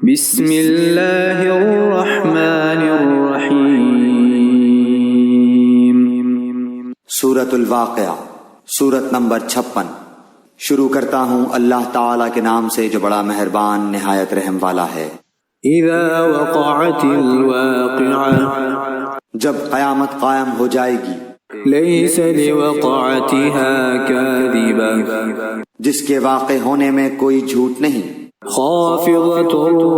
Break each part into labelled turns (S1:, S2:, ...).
S1: بسم اللہ الرحمن الرحیم۔
S2: سورۃ الواقعہ، سورت نمبر 56۔ شروع کرتا ہوں اللہ تعالیٰ کے نام سے جو بڑا مہربان نہایت رحم والا ہے۔
S1: اذا وقعت الواقعہ،
S2: جب قیامت قائم ہو جائے گی،
S1: لیس لوقعتها کاذبہ،
S2: جس کے واقع ہونے میں کوئی جھوٹ نہیں،
S1: خافضۃ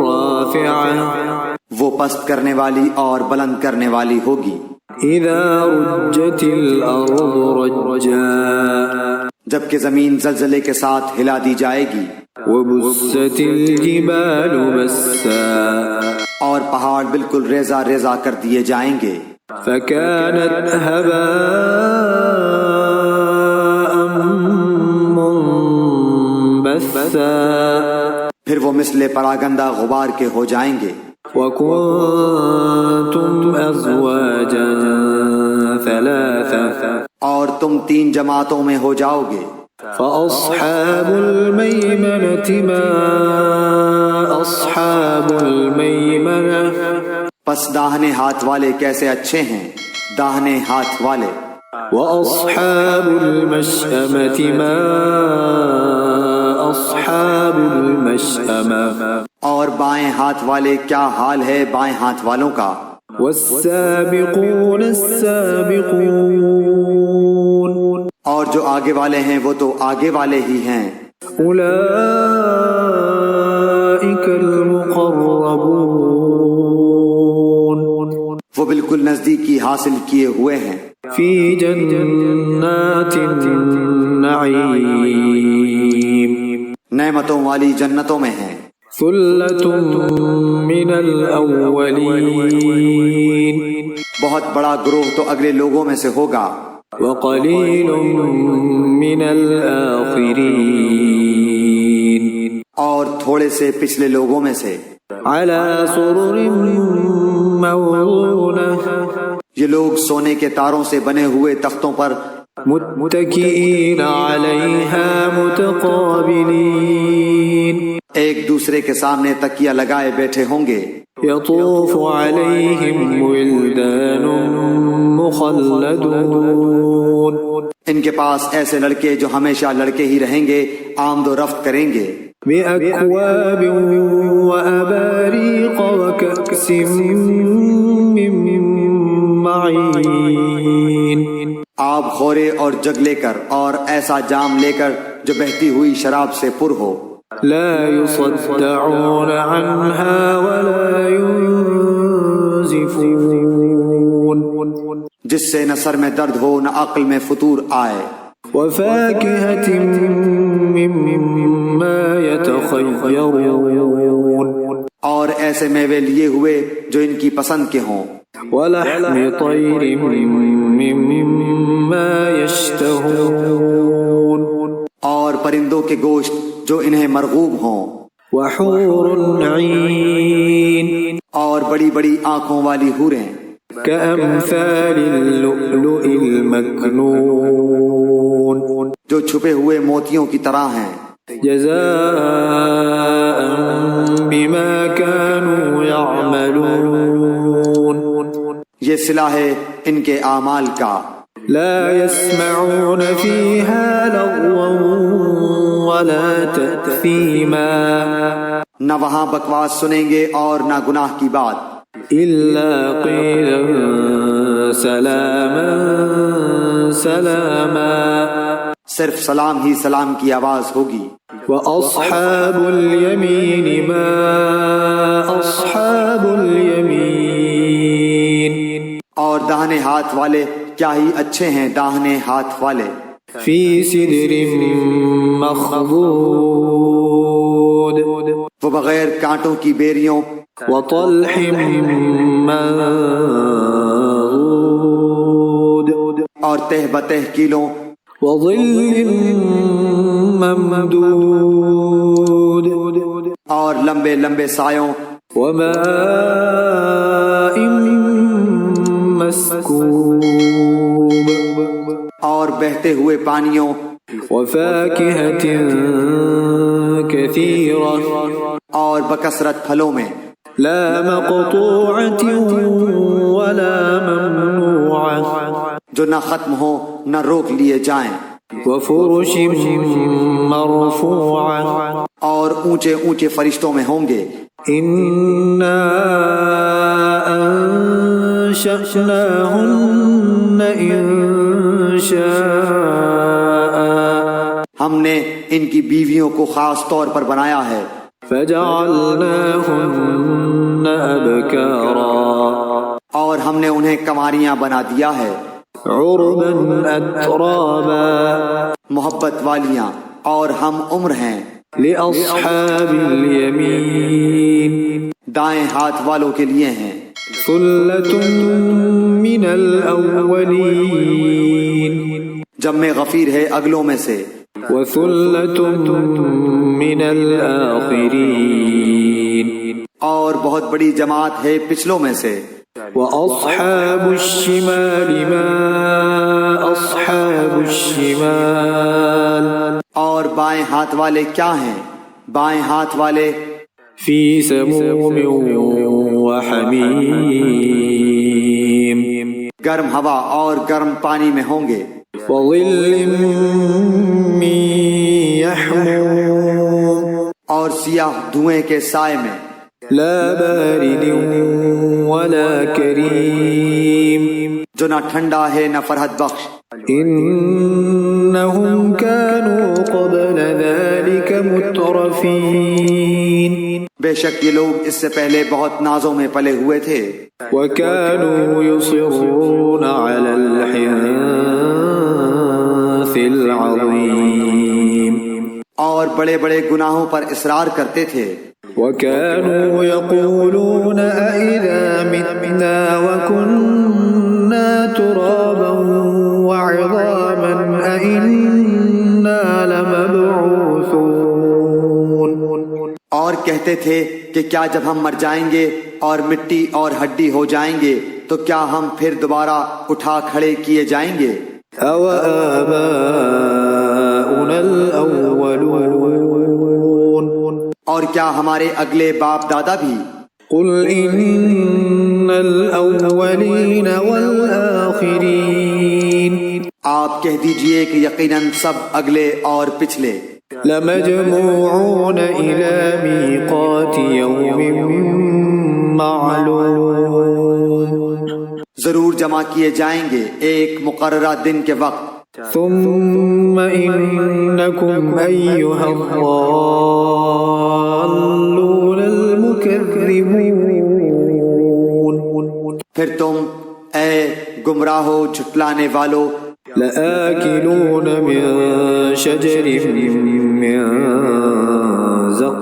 S1: رافعہ،
S2: وہ پست کرنے والی اور بلند کرنے والی ہوگی۔
S1: اذا رجت الارض رجا،
S2: جبکہ زمین زلزلے کے ساتھ ہلا دی جائے گی،
S1: وبست الجبال بسا،
S2: اور پہاڑ بالکل ریزہ ریزہ کر دیے جائیں گے،
S1: فكانت هباء منبثا،
S2: پھر وہ مثل پراگندہ غبار کے ہو جائیں گے۔
S1: وكنتم أزواجا ثلاثا،
S2: اور تم 3 جماعتوں میں ہو جاؤ گے۔
S1: فأصحاب الميمنة ما أصحاب الميمنة،
S2: پس داہنے ہاتھ والے کیسے اچھے ہیں داہنے ہاتھ والے۔
S1: وأصحاب المشأمة ما أصحاب المشأمة،
S2: اور بائیں ہاتھ والے کیا حال ہے بائیں ہاتھ والوں کا۔
S1: والسابقون السابقون،
S2: اور جو آگے والے ہیں وہ تو آگے والے ہی ہیں۔
S1: أولئك المقربون،
S2: وہ بالکل نزدیکی حاصل کیے ہوئے ہیں۔
S1: في جنات النعيم،
S2: نعمتوں والی جنتوں میں ہیں۔
S1: ثلة من الأولين،
S2: بہت بڑا گروہ تو اگلے لوگوں میں سے ہوگا۔
S1: وقليل من الآخرين،
S2: اور تھوڑے سے پچھلے لوگوں میں سے۔
S1: على سرر موضونة،
S2: یہ لوگ سونے کے تاروں سے بنے ہوئے تختوں پر
S1: متكئين عليها متقابلين،
S2: ایک دوسرے کے سامنے تکیہ لگائے بیٹھے ہوں گے۔
S1: يطوف عليهم ولدان مخلدون،
S2: ان کے پاس ایسے لڑکے جو ہمیشہ لڑکے ہی رہیں گے، آمد و رفت کریں گے۔
S1: بأكواب وأباريق وكأس من معين،
S2: آب خورے اور جگ لے کر اور ایسا جام لے کر جو بہتی ہوئی شراب سے پر ہو۔
S1: لا يصدعون عنها ولا ينزفون،
S2: جس سے نہ سر میں درد ہو نہ عقل میں فطور آئے۔
S1: وفاكهة مما يتخيرون،
S2: اور ایسے میوے لیے ہوئے جو ان کی پسند کے ہوں۔
S1: ولحم طير مما يشتهون،
S2: اور پرندوں کے گوشت جو انہیں مرغوب ہوں۔
S1: وحور عين،
S2: اور بڑی بڑی آنکھوں والی حوریں،
S1: كأمثال اللؤلؤ المكنون،
S2: جو چھپے ہوئے موتیوں کی طرح ہیں۔
S1: جزاء بما كانوا يعملون،
S2: یہ صلہ ہے ان کے اعمال کا۔
S1: لا يسمعون فيها لغوا ولا تأثيما،
S2: نہ وہاں بکواس سنیں گے اور نہ گناہ کی بات،
S1: إلا قيلا سلاما سلاما،
S2: صرف سلام ہی سلام کی آواز ہوگی۔
S1: وأصحاب اليمين ما أصحاب اليمين،
S2: اور داہنے ہاتھ والے کیا ہی اچھے ہیں داہنے ہاتھ والے۔
S1: في سدر مخضود،
S2: وہ بغیر کانٹوں کی بیریوں
S1: وطلح منضود،
S2: اور تہ بتہ کیلوں
S1: وظل ممدود،
S2: اور لمبے لمبے سایوں
S1: وماء مسكوب،
S2: اور بہتے ہوئے پانیوں
S1: وفاكهة كثيرة،
S2: اور بکثرت پھلوں میں،
S1: لا مقطوعة ولا ممنوعة
S2: جو نہ ختم ہو نہ روک لیے جائیں،
S1: وفرش مرفوعة
S2: اور اونچے اونچے فرشتوں میں ہوں گے۔
S1: إنا أنشأناهن إنشاء
S2: ہم نے ان کی بیویوں کو خاص طور پر بنایا ہے،
S1: فجعلناهن أبكارا
S2: اور ہم نے انہیں کنواریاں بنا دیا ہے،
S1: عربا أترابا
S2: محبت والیاں اور ہم عمر ہیں،
S1: لأصحاب اليمين
S2: دائیں ہاتھ والوں کے لیے ہیں،
S1: ثلة من الأولين
S2: جمع غفیر ہے اگلوں میں سے،
S1: وثلة من الآخرين
S2: اور بہت بڑی جماعت ہے پچھلوں میں سے۔
S1: وأصحاب الشمال ما أصحاب الشمال
S2: اور بائیں ہاتھ والے کیا ہیں؟ بائیں ہاتھ والے
S1: في سموم وحميم
S2: گرم ہوا اور گرم پانی میں ہوں گے،
S1: وظل من يحموم
S2: اور سیاہ دھوئیں کے سائے میں،
S1: لا بارد ولا كريم
S2: جو نہ ٹھنڈا ہے نہ فرحت بخش۔
S1: إنهم كانوا قبل ذلك مترفين
S2: بے شک یہ لوگ اس سے پہلے بہت نازوں میں پلے ہوئے تھے،
S1: وكانوا يصرون على الحنث العظيم
S2: اور بڑے بڑے گناہوں پر اصرار کرتے تھے،
S1: وكانوا يقولون أئذا متنا وكنا ترابا وعظاما أئنا لمبعوثون
S2: اور کہتے تھے کہ کیا جب ہم مر جائیں گے اور مٹی اور ہڈی ہو جائیں گے تو کیا ہم پھر دوبارہ اٹھا کھڑے کیے جائیں گے؟
S1: أَوَآبَاؤُنَا الْأَوَّلُونَ
S2: اور کیا ہمارے اگلے باپ دادا بھی؟
S1: قُلْ إِنَّ الْأَوَّلِينَ وَالْآخِرِينَ
S2: آپ کہہ دیجئے کہ یقیناً سب اگلے اور پچھلے
S1: لَمَجْمُوعُونَ إِلَى مِيقَاتِ يَوْمٍ مَّعْلُومٍ
S2: ضرور جمع کیے جائیں گے ایک مقررہ دن کے وقت،
S1: ثم إنكم أيها الضالون المكذبون
S2: پھر تم اے گمراہو جھٹلانے والو
S1: لآكلون من شجر من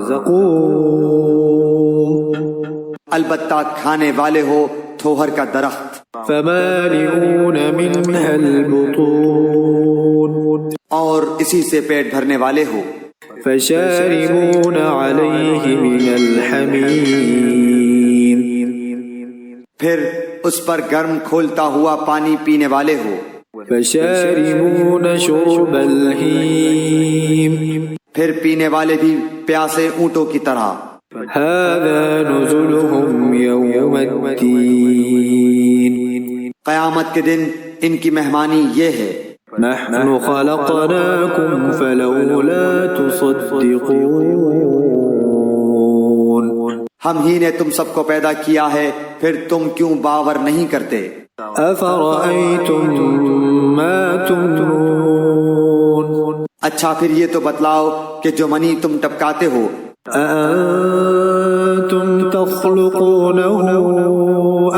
S1: زقوم
S2: البتہ کھانے والے ہو تھوہر کا درخت،
S1: فمالئون منها البطون
S2: اور اسی سے پیٹ بھرنے والے ہو،
S1: فشاربون عليه من الحميم
S2: پھر اس پر گرم کھولتا ہوا پانی پینے والے ہو،
S1: فشاربون شرب الهيم
S2: پھر پینے والے بھی پیاسے اونٹوں کی طرح۔
S1: هذا نزلهم يوم الدين
S2: قیامت کے دن ان کی مہمانی یہ ہے،
S1: نحن خلقناكم فلولا تصدقون
S2: ہم ہی نے تم سب کو پیدا کیا ہے، پھر تم کیوں باور نہیں کرتے؟
S1: أفرأيتم ما تمنون
S2: اچھا پھر یہ تو بتلاؤ کہ جو منی تم ٹپکاتے ہو،
S1: أأنتم تخلقونه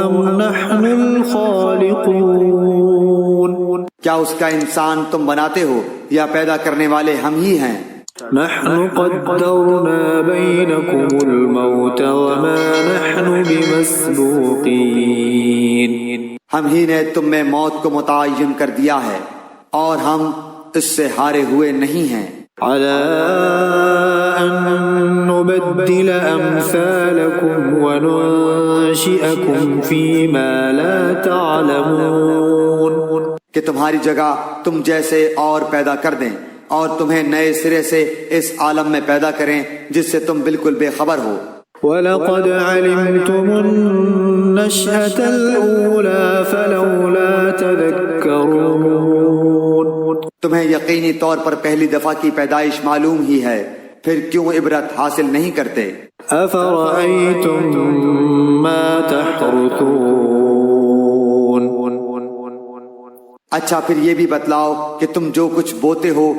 S1: أم نحن الخالقون
S2: کیا اس کا انسان تم بناتے ہو یا پیدا کرنے والے ہم ہی ہیں؟
S1: نحن قدرنا بينكم الموت وما نحن بمسبوقين
S2: ہم ہی نے تم میں موت کو متعین کر دیا ہے اور ہم اس سے ہارے ہوئے نہیں ہیں،
S1: على أن نبدل أمثالكم وننشئكم فيما لا تعلمون
S2: کہ تمہاری جگہ تم جیسے اور پیدا کر دیں اور تمہیں نئے سرے سے اس عالم میں پیدا کریں جس سے تم بالکل بے خبر ہو۔
S1: وَلَقَدْ عَلِمْتُمُ النَّشْأَةَ الْأُولَى فَلَوْلَا تَذَكَّرُونَ۔
S2: تمہیں یقینی طور پر پہلی دفعہ کی پیدائش معلوم ہی ہے، پھر کیوں عبرت حاصل نہیں کرتے؟
S1: أَفَرَأَيْتُم مَّا تَحْرُثُونَ۔
S2: اچھا پھر یہ بھی بتلاؤ کہ تم جو کچھ بوتے ہو،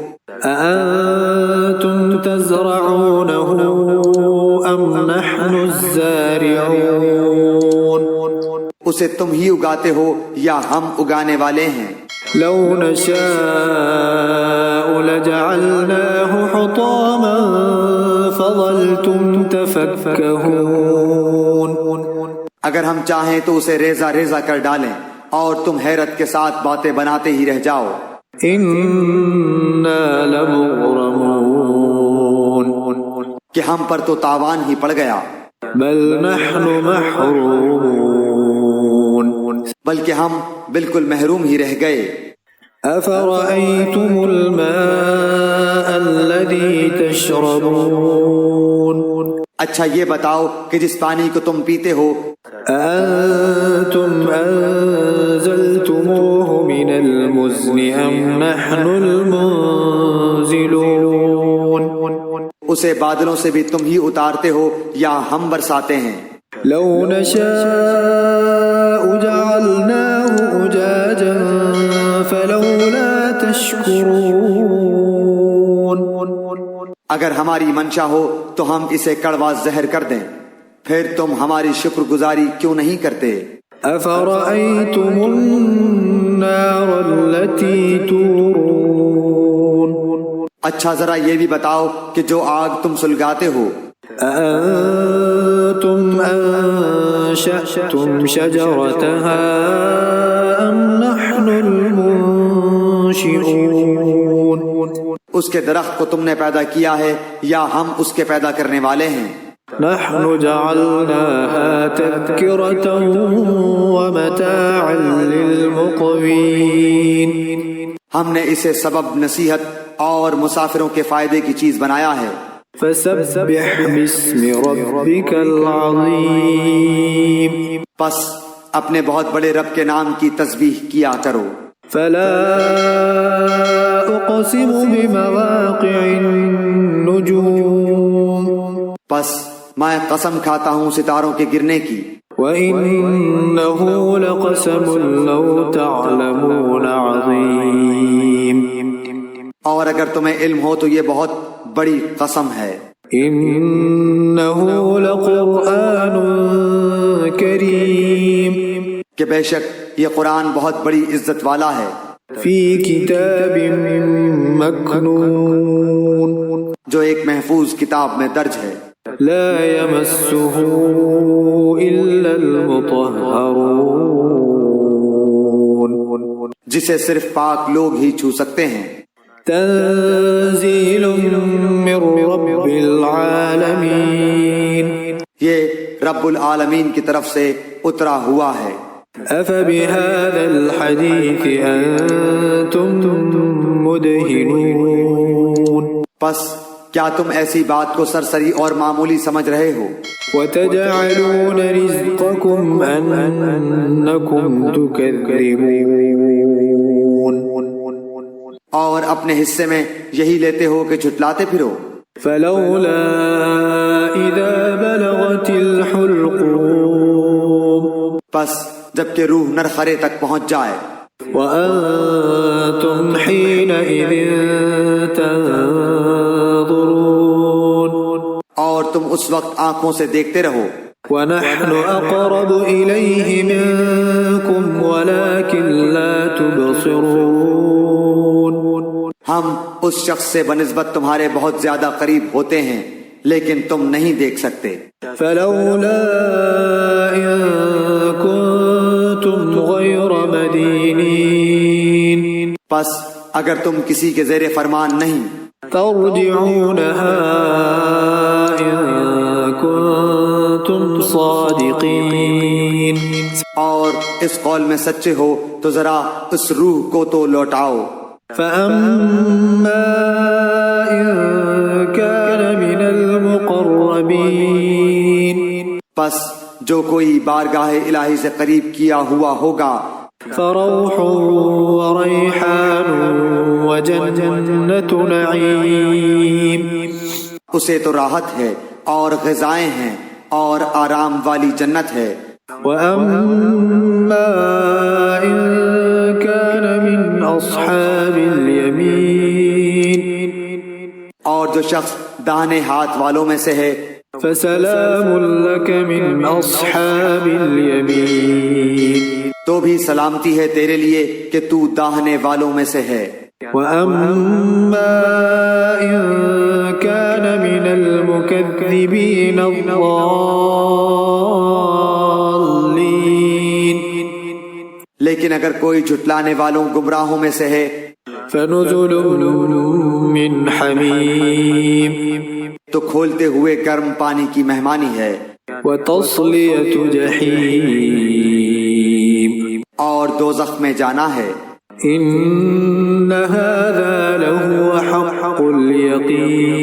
S1: أَأَنتُمْ تَزْرَعُونَهُ أَمْ نَحْنُ الزَّارِعُونَ۔
S2: اسے تم ہی اگاتے ہو یا ہم اگانے والے ہیں؟
S1: لَوْ نَشَاءُ لَجَعَلْنَاهُ حُطَامًا فَظَلْتُمْ تَفَكَّهُونَ۔
S2: اگر ہم چاہیں تو اسے ریزہ ریزہ کر ڈالیں اور تم حیرت کے ساتھ باتیں بناتے ہی رہ جاؤ۔
S1: إِنَّا لَمُغْرَمُونَ۔
S2: کہ ہم پر تو تاوان ہی پڑ گیا۔
S1: بل نحن محرومون۔
S2: بلکہ ہم بالکل محروم ہی رہ گئے۔
S1: أفرأيتم الماء الذي تشربون۔
S2: اچھا یہ بتاؤ کہ جس پانی کو تم پیتے ہو،
S1: أأنتم أنزلتموه من المزن أم نحن المنزلون۔
S2: اسے بادلوں سے بھی تم ہی اتارتے ہو یا ہم برساتے ہیں؟
S1: لو نشاء جعلناه أجاجا فلولا تشكرون۔
S2: اگر ہماری منشا ہو تو ہم اسے کڑوا زہر کر دیں، پھر تم ہماری شکر گزاری کیوں نہیں کرتے؟
S1: أفرأيتم النار التي تورون۔
S2: اچھا ذرا یہ بھی بتاؤ کہ جو آگ تم سلگاتے ہو،
S1: أأنتم أنشأتم شجرتها أم نحن المنشئون۔
S2: اس کے درخت کو تم نے پیدا کیا ہے یا ہم اس کے پیدا کرنے والے ہیں؟
S1: نحن جعلناها تذكرة ومتاعا للمقوين۔
S2: ہم نے اسے سبب نصیحت اور مسافروں کے فائدے کی چیز بنایا ہے۔
S1: فسبح باسم ربك العظيم۔
S2: پس اپنے بہت بڑے رب کے نام کی تسبیح کیا کرو۔
S1: فلا أقسم بمواقع النجوم۔
S2: پس میں قسم کھاتا ہوں ستاروں کے گرنے کی۔
S1: وإنه لقسم لو تعلمون عظيم۔
S2: اور اگر تمہیں علم ہو تو یہ بہت بڑی قسم ہے۔
S1: إنه لقرآن كريم۔
S2: کہ بے شک یہ قرآن بہت بڑی عزت والا ہے۔
S1: في كتاب مكنون۔
S2: جو ایک محفوظ کتاب میں درج ہے۔
S1: لا يمسه إلا المطهرون۔
S2: جسے صرف پاک لوگ ہی چھو سکتے ہیں۔
S1: تنزيل من رب العالمين۔
S2: یہ رب العالمین کی طرف سے اترا ہوا ہے۔
S1: أفبهذا الحديث أنتم مدهنون۔
S2: پس کیا تم ایسی بات کو سرسری اور معمولی سمجھ رہے ہو؟
S1: وتجعلون رزقكم أنكم تكذبون۔
S2: اور اپنے حصے میں یہی لیتے ہو کہ جھٹلاتے پھرو۔
S1: فلولا إذا بلغت الحلقوم۔
S2: پس جب کہ روح نرخرے تک پہنچ جائے۔
S1: وأنتم حينئذ تنظرون۔
S2: اور تم اس وقت آنکھوں سے دیکھتے رہو۔
S1: ونحن أقرب إليه منكم ولكن لا تبصرون۔
S2: ہم اس شخص سے بنسبت تمہارے بہت زیادہ قریب ہوتے ہیں لیکن تم نہیں دیکھ سکتے۔
S1: فلولا إن كنتم غير مدينين۔
S2: پس اگر تم کسی کے زیر فرمان نہیں،
S1: ترجعونها إن كنتم صادقين۔
S2: اور اس قول میں سچے ہو تو ذرا اس روح کو تو لوٹاؤ۔
S1: فأما إن كان من المقربين
S2: پس جو کوئی بارگاہ الہی سے قریب کیا ہوا ہوگا
S1: فروح وريحان وجنة نعيم
S2: اسے تو راحت ہے اور غذائیں ہیں اور آرام والی جنت ہے.
S1: وأما إن كان من أصحاب اليمين
S2: اور جو شخص داہنے ہاتھ والوں میں سے ہے
S1: فسلام لك من أصحاب اليمين
S2: تو بھی سلامتی ہے تیرے لیے کہ تو داہنے والوں میں سے ہے.
S1: وأما إن كان من المكذبين الضالين
S2: لیکن اگر کوئی جھٹلانے والوں گمراہوں میں سے ہے
S1: فنزل من حميم
S2: تو کھولتے ہوئے گرم پانی کی مہمانی ہے
S1: وتصلية جحيم
S2: اور دوزخ میں جانا ہے.
S1: إن هذا لهو حق اليقين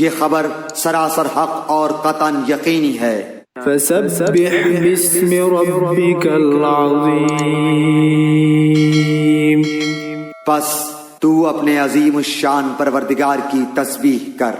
S2: یہ خبر سراسر حق اور قطعاً یقینی ہے.
S1: فسبح باسم ربك العظيم
S2: پس تو اپنے عظیم الشان پروردگار کی تسبیح کر.